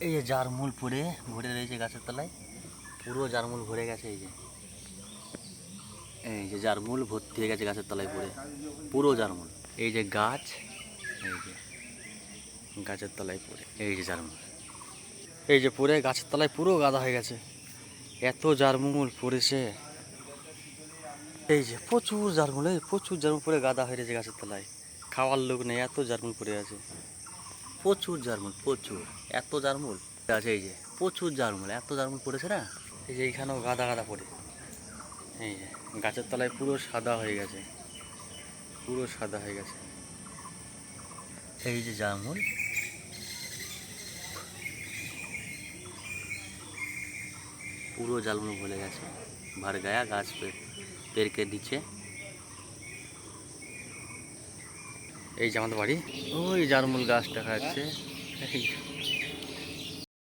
এই যে জারমূল পড়ে ভরে রয়েছে গাছের তলায়, পুরো জারমূল ভরে গেছে। এই যে জারমূল ভর্তি হয়ে গেছে গাছের তলায় পড়ে, পুরো জারমূল। এই যে গাছ, এই যে গাছের তলায় পড়ে এই যে জারমূল, এই যে পড়ে গাছের তলায় পুরো গাদা হয়ে গেছে। এত জারমূল পড়েছে, এই যে প্রচুর জারমূল, এই প্রচুর জারমূল পড়ে গাদা হয়ে গেছে গাছের তলায়। খাওয়ার লোক নেই, এত জারমূল পড়ে আছে। প্রচুর জারমূল, প্রচুর, এত জারমূল আছে। এই যে প্রচুর জারমূল, এত জারমূল পড়েছে না। এই যে এইখানেও গাদা গাদা পড়ে, এই যে গাছের তলায় পুরো সাদা হয়ে গেছে, পুরো সাদা হয়ে গেছে। এই যে জারমূল, পুরো জারমূল ভরে গেছে, भर गया गाछ पे पेड़ के नीचे। এই যে আমাদের বাড়ি, ওই জারমূল গাছ দেখা যাচ্ছে।